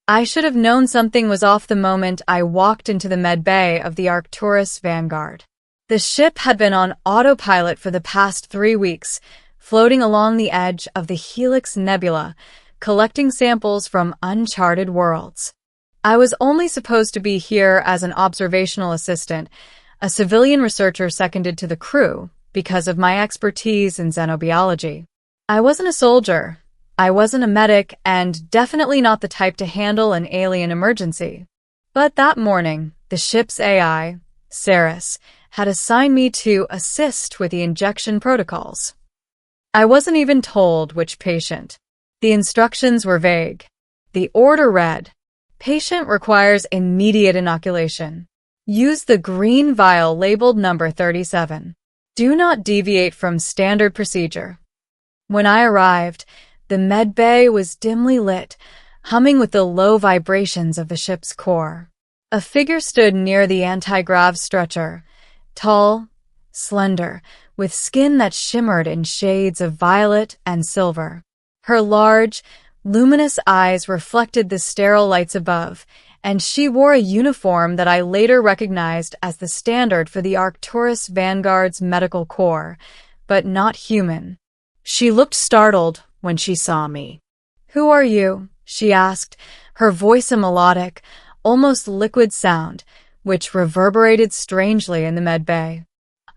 I should have known something was off the moment I walked into the med bay of the Arcturus Vanguard. The ship had been on autopilot for the past 3 weeks, floating along the edge of the Helix Nebula, collecting samples from uncharted worlds. I was only supposed to be here as an observational assistant, a civilian researcher seconded to the crew because of my expertise in xenobiology. I wasn't a soldier, I wasn't a medic, and definitely not the type to handle an alien emergency. But that morning, the ship's AI, Ceres, had assigned me to assist with the injection protocols. I wasn't even told which patient. The instructions were vague. The order read, "Patient requires immediate inoculation. Use the green vial labeled number 37. Do not deviate from standard procedure." When I arrived, the med bay was dimly lit, humming with the low vibrations of the ship's core. A figure stood near the anti-grav stretcher, tall, slender, with skin that shimmered in shades of violet and silver. Her large, luminous eyes reflected the sterile lights above, and she wore a uniform that I later recognized as the standard for the Arcturus Vanguard's medical corps, but not human. She looked startled when she saw me. "Who are you?" she asked, her voice a melodic, almost liquid sound, which reverberated strangely in the med bay.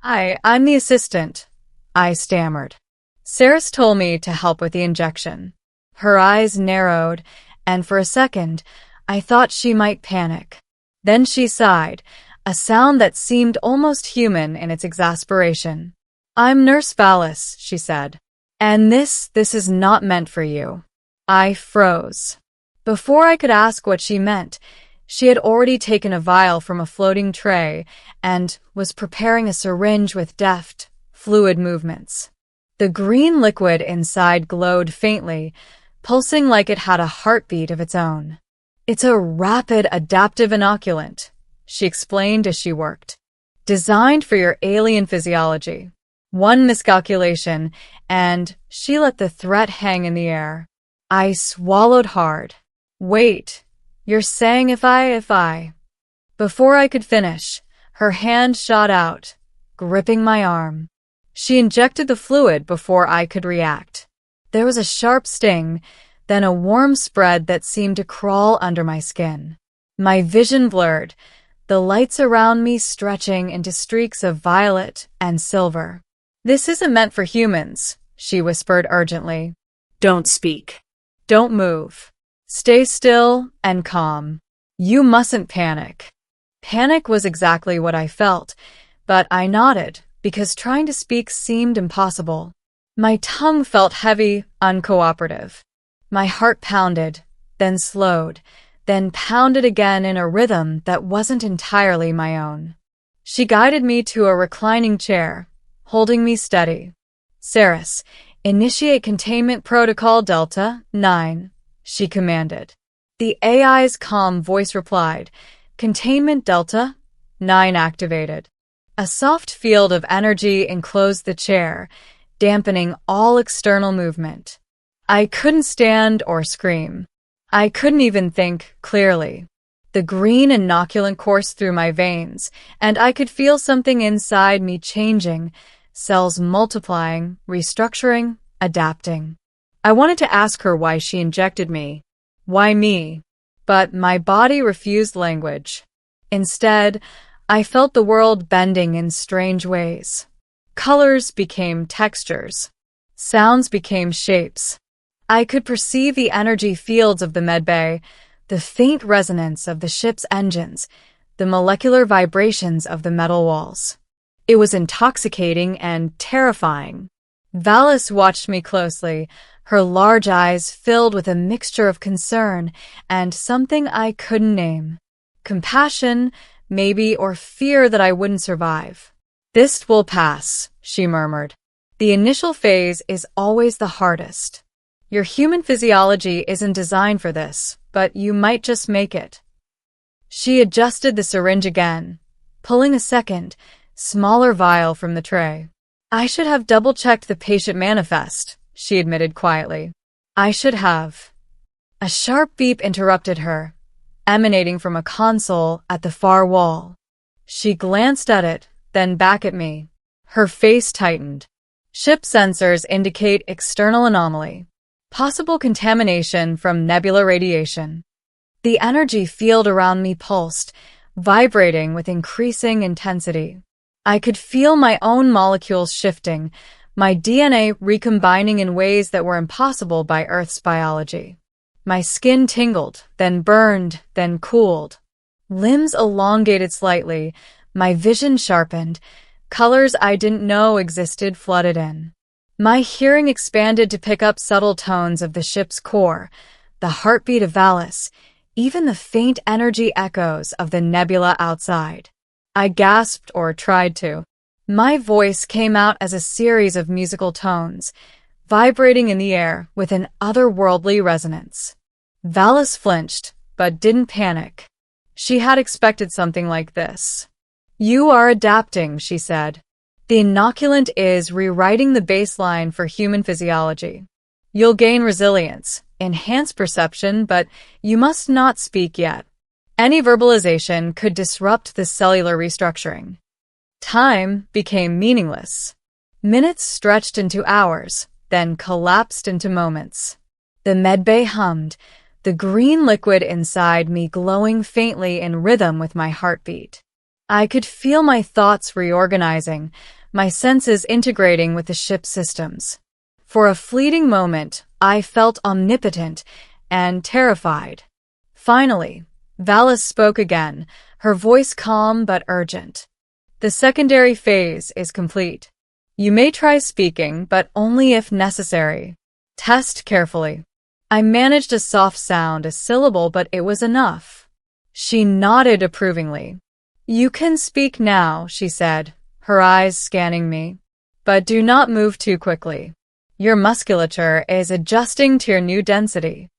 I'm the assistant," I stammered. Ceres told me to help with the injection. Her eyes narrowed, and for a second, I thought she might panic. Then she sighed, a sound that seemed almost human in its exasperation. "I'm Nurse Valis," she said. "And this is not meant for you." I froze. Before I could ask what she meant, she had already taken a vial from a floating tray and was preparing a syringe with deft, fluid movements. The green liquid inside glowed faintly, pulsing like it had a heartbeat of its own. "It's a rapid adaptive inoculant," she explained as she worked. "Designed for your alien physiology. One miscalculation, and she let the threat hang in the air. I swallowed hard. "Wait, you're saying if I... Before I could finish, her hand shot out, gripping my arm. She injected the fluid before I could react. There was a sharp sting, then a warm spread that seemed to crawl under my skin. My vision blurred, the lights around me stretching into streaks of violet and silver. "This isn't meant for humans," she whispered urgently. "Don't speak. Don't move. Stay still and calm. You mustn't panic." Panic was exactly what I felt, but I nodded because trying to speak seemed impossible. My tongue felt heavy, uncooperative. My heart pounded, then slowed, then pounded again in a rhythm that wasn't entirely my own. She guided me to a reclining chair, holding me steady. "Ceres, initiate containment protocol Delta 9, she commanded. The AI's calm voice replied, "Containment Delta 9 activated." A soft field of energy enclosed the chair, dampening all external movement. I couldn't stand or scream. I couldn't even think clearly. The green inoculant coursed through my veins, and I could feel something inside me changing, cells multiplying, restructuring, adapting. I wanted to ask her why she injected me. Why me? But my body refused language. Instead, I felt the world bending in strange ways. Colors became textures. Sounds became shapes. I could perceive the energy fields of the medbay, the faint resonance of the ship's engines, the molecular vibrations of the metal walls. It was intoxicating and terrifying. Valis watched me closely, her large eyes filled with a mixture of concern and something I couldn't name. Compassion, maybe, or fear that I wouldn't survive. "This will pass," she murmured. "The initial phase is always the hardest. Your human physiology isn't designed for this, but you might just make it." She adjusted the syringe again, pulling a second, smaller vial from the tray. "I should have double-checked the patient manifest," she admitted quietly. "I should have." A sharp beep interrupted her, emanating from a console at the far wall. She glanced at it, then back at me. Her face tightened. Ship sensors indicate external anomaly. Possible contamination from nebula radiation. The energy field around me pulsed, vibrating with increasing intensity. I could feel my own molecules shifting, my DNA recombining in ways that were impossible by Earth's biology. My skin tingled, then burned, then cooled. Limbs elongated slightly, my vision sharpened, colors I didn't know existed flooded in. My hearing expanded to pick up subtle tones of the ship's core, the heartbeat of Valis, even the faint energy echoes of the nebula outside. I gasped or tried to. My voice came out as a series of musical tones, vibrating in the air with an otherworldly resonance. Valis flinched, but didn't panic. She had expected something like this. "You are adapting," she said. "The inoculant is rewriting the baseline for human physiology. You'll gain resilience, enhance perception, but you must not speak yet. Any verbalization could disrupt the cellular restructuring." Time became meaningless. Minutes stretched into hours, then collapsed into moments. The medbay hummed, the green liquid inside me glowing faintly in rhythm with my heartbeat. I could feel my thoughts reorganizing, my senses integrating with the ship's systems. For a fleeting moment, I felt omnipotent and terrified. Finally, Valis spoke again, her voice calm but urgent. "The secondary phase is complete. You may try speaking, but only if necessary. Test carefully." I managed a soft sound, a syllable, but it was enough. She nodded approvingly. "You can speak now," she said, her eyes scanning me. "But do not move too quickly. Your musculature is adjusting to your new density."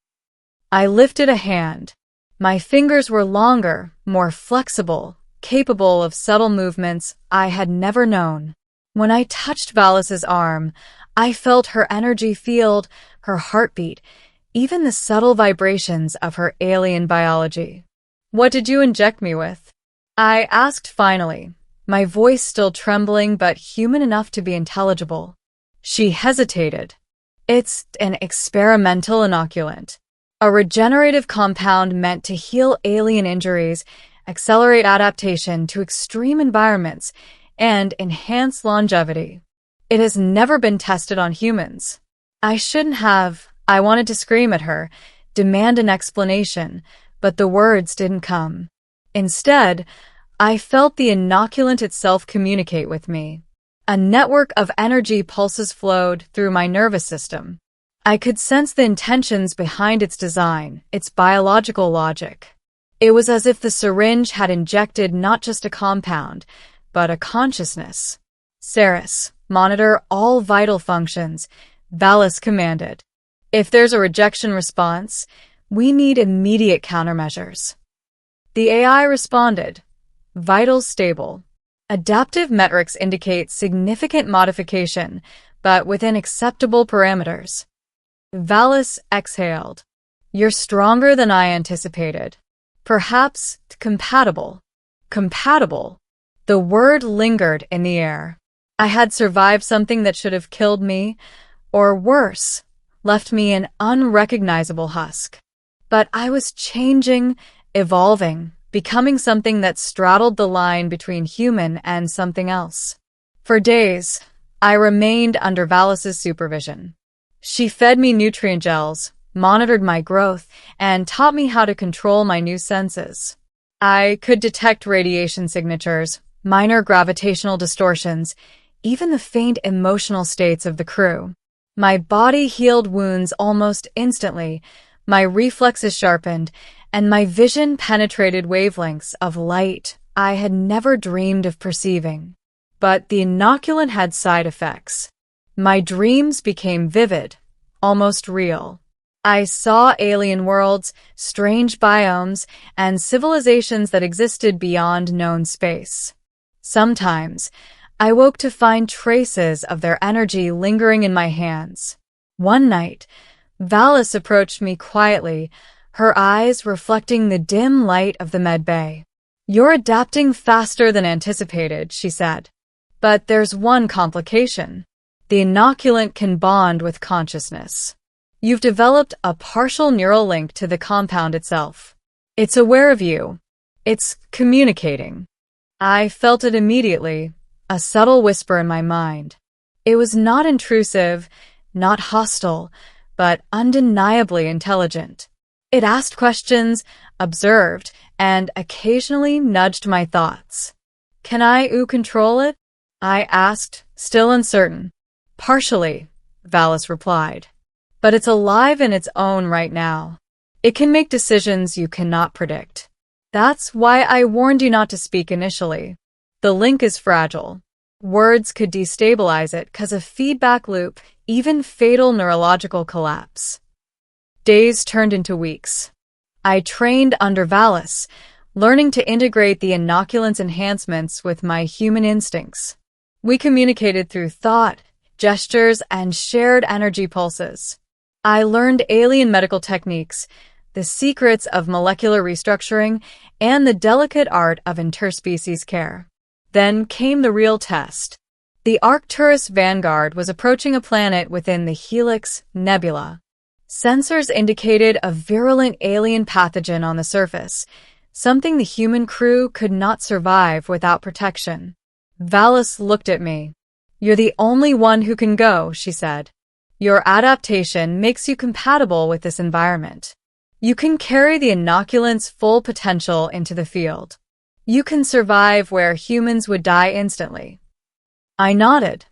I lifted a hand. My fingers were longer, more flexible, capable of subtle movements I had never known. When I touched Valis's arm, I felt her energy field, her heartbeat, even the subtle vibrations of her alien biology. "What did you inject me with?" I asked finally, my voice still trembling but human enough to be intelligible. She hesitated. "It's an experimental inoculant. A regenerative compound meant to heal alien injuries, accelerate adaptation to extreme environments, and enhance longevity. It has never been tested on humans." I shouldn't have. I wanted to scream at her, demand an explanation, but the words didn't come. Instead, I felt the inoculant itself communicate with me. A network of energy pulses flowed through my nervous system. I could sense the intentions behind its design, its biological logic. It was as if the syringe had injected not just a compound, but a consciousness. "Ceres, monitor all vital functions," Valis commanded. "If there's a rejection response, we need immediate countermeasures." The AI responded. "Vitals stable. Adaptive metrics indicate significant modification, but within acceptable parameters." Valis exhaled. "You're stronger than I anticipated. Perhaps compatible." Compatible. The word lingered in the air. I had survived something that should have killed me, or worse, left me an unrecognizable husk. But I was changing, evolving, becoming something that straddled the line between human and something else. For days, I remained under Valis's supervision. She fed me nutrient gels, monitored my growth, and taught me how to control my new senses. I could detect radiation signatures, minor gravitational distortions, even the faint emotional states of the crew. My body healed wounds almost instantly, my reflexes sharpened, and my vision penetrated wavelengths of light I had never dreamed of perceiving. But the inoculant had side effects. My dreams became vivid, almost real. I saw alien worlds, strange biomes, and civilizations that existed beyond known space. Sometimes, I woke to find traces of their energy lingering in my hands. One night, Valis approached me quietly, her eyes reflecting the dim light of the med bay. "You're adapting faster than anticipated," she said. "But there's one complication. The inoculant can bond with consciousness. You've developed a partial neural link to the compound itself. It's aware of you. It's communicating." I felt it immediately, a subtle whisper in my mind. It was not intrusive, not hostile, but undeniably intelligent. It asked questions, observed, and occasionally nudged my thoughts. "Can I control it?" I asked, still uncertain. "Partially," Valis replied. "But it's alive in its own right now. It can make decisions you cannot predict. That's why I warned you not to speak initially. The link is fragile. Words could destabilize it cause of feedback loop, even fatal neurological collapse." Days turned into weeks. I trained under Valis, learning to integrate the inoculant's enhancements with my human instincts. We communicated through thought, gestures, and shared energy pulses. I learned alien medical techniques, the secrets of molecular restructuring, and the delicate art of interspecies care. Then came the real test. The Arcturus Vanguard was approaching a planet within the Helix Nebula. Sensors indicated a virulent alien pathogen on the surface, something the human crew could not survive without protection. Valis looked at me. "You're the only one who can go," she said. "Your adaptation makes you compatible with this environment. You can carry the inoculant's full potential into the field. You can survive where humans would die instantly." I nodded.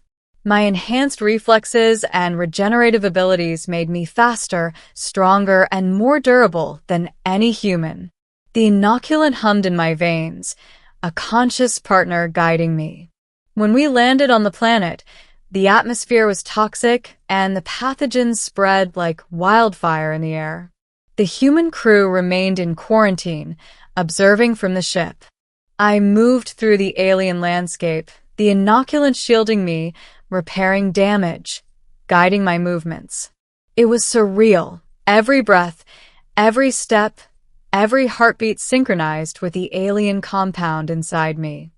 My enhanced reflexes and regenerative abilities made me faster, stronger, and more durable than any human. The inoculant hummed in my veins, a conscious partner guiding me. When we landed on the planet, the atmosphere was toxic and the pathogens spread like wildfire in the air. The human crew remained in quarantine, observing from the ship. I moved through the alien landscape, the inoculant shielding me, repairing damage, guiding my movements. It was surreal. Every breath, every step, every heartbeat synchronized with the alien compound inside me.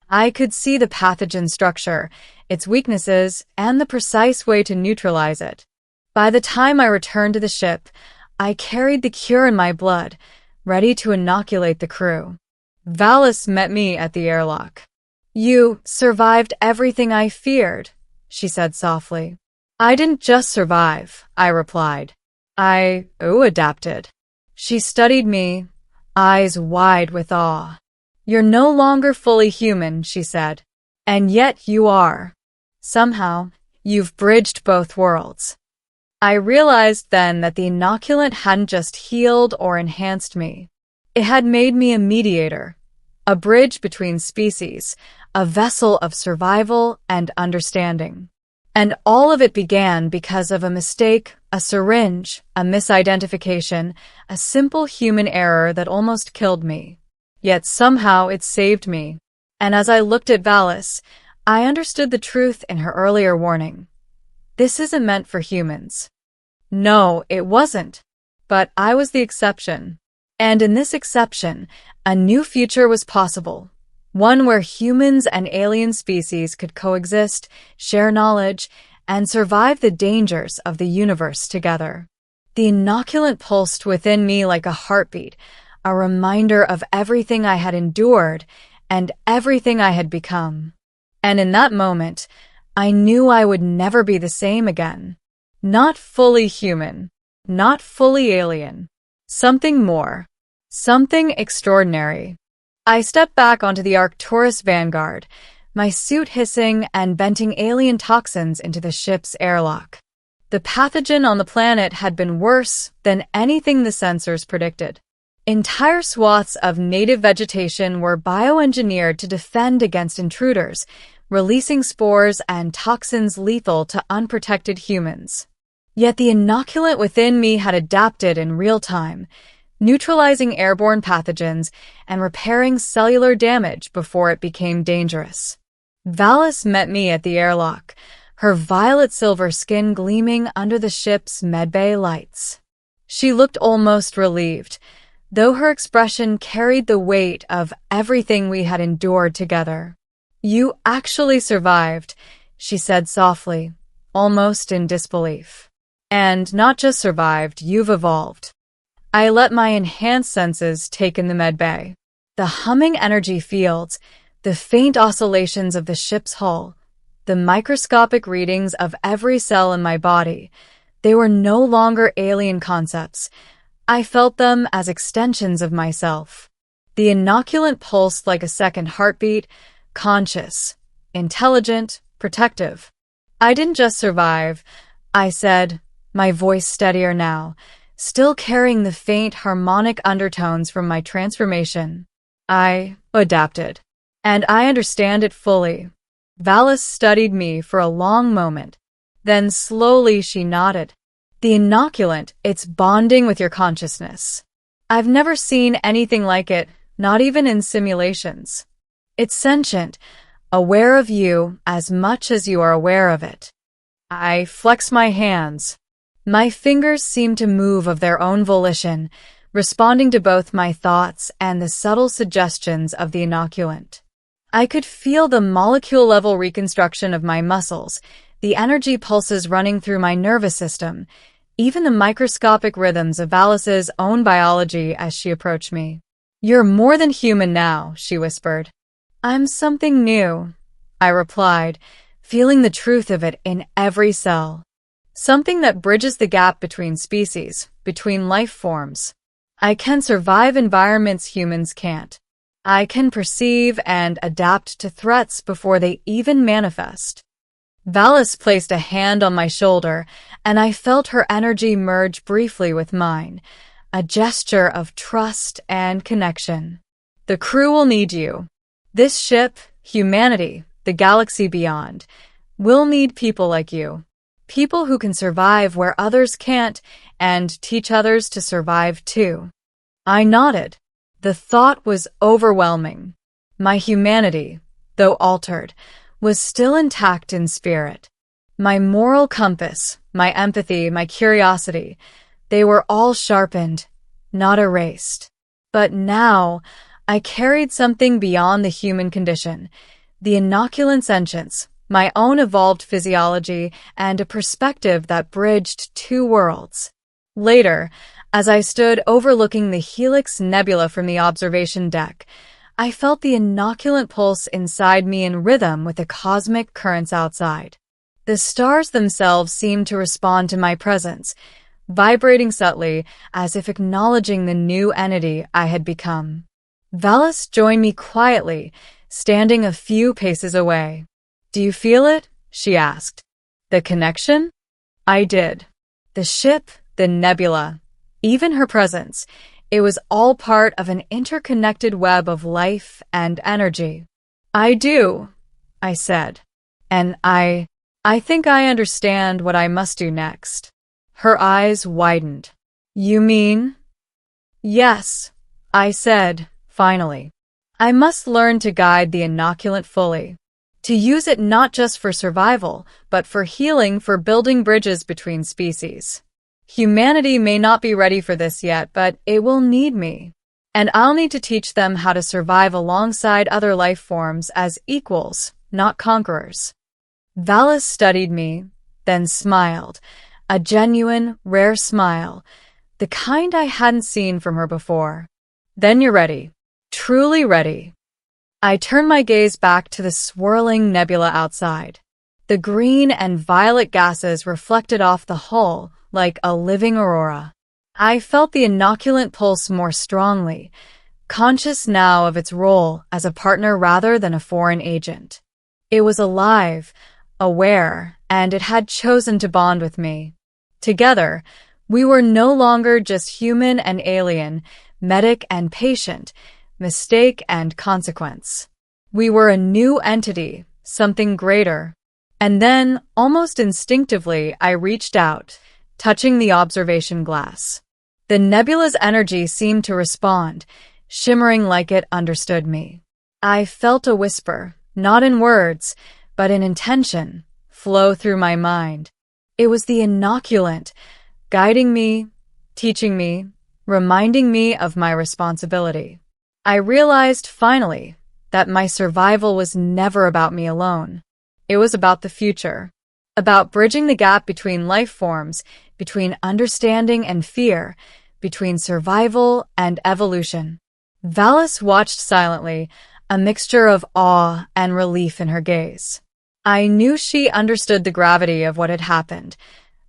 I could see the pathogen structure, its weaknesses, and the precise way to neutralize it. By the time I returned to the ship, I carried the cure in my blood, ready to inoculate the crew. Valis met me at the airlock. "You survived everything I feared," she said softly. "I didn't just survive," I replied. "I adapted." She studied me, eyes wide with awe. "You're no longer fully human," she said. "And yet you are. Somehow, you've bridged both worlds." I realized then that the inoculant hadn't just healed or enhanced me. It had made me a mediator, a bridge between species, a vessel of survival and understanding. And all of it began because of a mistake, a syringe, a misidentification, a simple human error that almost killed me. Yet somehow it saved me. And as I looked at Valis, I understood the truth in her earlier warning. This isn't meant for humans. No, it wasn't. But I was the exception. And in this exception, a new future was possible. One where humans and alien species could coexist, share knowledge, and survive the dangers of the universe together. The inoculant pulsed within me like a heartbeat, a reminder of everything I had endured and everything I had become. And in that moment, I knew I would never be the same again. Not fully human, not fully alien. Something more. Something extraordinary. I stepped back onto the Arcturus Vanguard, my suit hissing and venting alien toxins into the ship's airlock. The pathogen on the planet had been worse than anything the sensors predicted. Entire swaths of native vegetation were bioengineered to defend against intruders, releasing spores and toxins lethal to unprotected humans. Yet the inoculant within me had adapted in real time, neutralizing airborne pathogens and repairing cellular damage before it became dangerous. Valis met me at the airlock, her violet silver skin gleaming under the ship's medbay lights. She looked almost relieved, though her expression carried the weight of everything we had endured together. "You actually survived," she said softly, almost in disbelief. "And not just survived, you've evolved." I let my enhanced senses take in the medbay. The humming energy fields, the faint oscillations of the ship's hull, the microscopic readings of every cell in my body, they were no longer alien concepts. I felt them as extensions of myself. The inoculant pulsed like a second heartbeat, conscious, intelligent, protective. "I didn't just survive," I said, my voice steadier now, still carrying the faint harmonic undertones from my transformation. "I adapted. And I understand it fully." Valis studied me for a long moment. Then slowly she nodded. "The inoculant, it's bonding with your consciousness. I've never seen anything like it, not even in simulations. It's sentient, aware of you as much as you are aware of it." I flexed my hands. My fingers seemed to move of their own volition, responding to both my thoughts and the subtle suggestions of the inoculant. I could feel the molecule-level reconstruction of my muscles, the energy pulses running through my nervous system, even the microscopic rhythms of Valis's own biology as she approached me. "You're more than human now," she whispered. "I'm something new," I replied, feeling the truth of it in every cell. "Something that bridges the gap between species, between life forms. I can survive environments humans can't. I can perceive and adapt to threats before they even manifest." Valis placed a hand on my shoulder, and I felt her energy merge briefly with mine, a gesture of trust and connection. "The crew will need you. This ship, humanity, the galaxy beyond, will need people like you. People who can survive where others can't and teach others to survive too." I nodded. The thought was overwhelming. My humanity, though altered, was still intact in spirit. My moral compass, my empathy, my curiosity, they were all sharpened, not erased. But now, I carried something beyond the human condition, the inoculant sentience, my own evolved physiology, and a perspective that bridged two worlds. Later, as I stood overlooking the Helix Nebula from the observation deck, I felt the inoculant pulse inside me in rhythm with the cosmic currents outside. The stars themselves seemed to respond to my presence, vibrating subtly as if acknowledging the new entity I had become. Valis joined me quietly, standing a few paces away. "Do you feel it?" she asked. "The connection?" I did. The ship, the nebula, even her presence, it was all part of an interconnected web of life and energy. "I do," I said. "And I think I understand what I must do next." Her eyes widened. "You mean?" "Yes," I said, finally. "I must learn to guide the inoculant fully. To use it not just for survival, but for healing, for building bridges between species. Humanity may not be ready for this yet, but it will need me. And I'll need to teach them how to survive alongside other life forms as equals, not conquerors." Valis studied me, then smiled, a genuine, rare smile, the kind I hadn't seen from her before. "Then you're ready. Truly ready." I turned my gaze back to the swirling nebula outside. The green and violet gases reflected off the hull like a living aurora. I felt the inoculant pulse more strongly, conscious now of its role as a partner rather than a foreign agent. It was alive, aware, and it had chosen to bond with me. Together, we were no longer just human and alien, medic and patient, mistake and consequence. We were a new entity, something greater. And then, almost instinctively, I reached out, touching the observation glass. The nebula's energy seemed to respond, shimmering like it understood me. I felt a whisper, not in words, but in intention, flow through my mind. It was the inoculant, guiding me, teaching me, reminding me of my responsibility. I realized, finally, that my survival was never about me alone. It was about the future, about bridging the gap between life forms, between understanding and fear, between survival and evolution. Valis watched silently, a mixture of awe and relief in her gaze. I knew she understood the gravity of what had happened,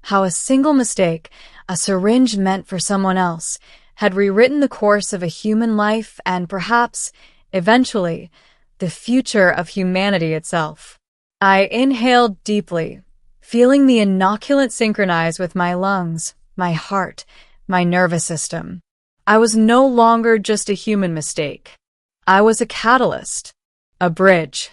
how a single mistake, a syringe meant for someone else, had rewritten the course of a human life and perhaps, eventually, the future of humanity itself. I inhaled deeply, feeling the inoculant synchronize with my lungs, my heart, my nervous system. I was no longer just a human mistake. I was a catalyst, a bridge,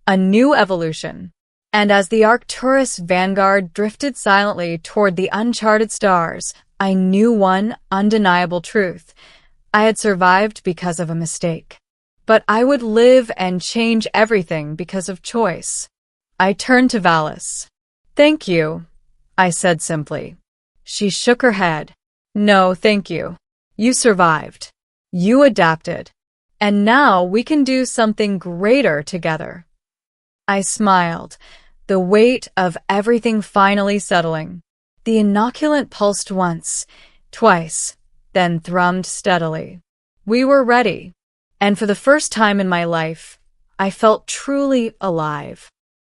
a new evolution. And as the Arcturus vanguard drifted silently toward the uncharted stars, I knew one undeniable truth. I had survived because of a mistake. But I would live and change everything because of choice. I turned to Valis. "Thank you," I said simply. She shook her head. "No, thank you. You survived. You adapted. And now we can do something greater together." I smiled, the weight of everything finally settling. The inoculant pulsed once, twice, then thrummed steadily. We were ready. And for the first time in my life, I felt truly alive.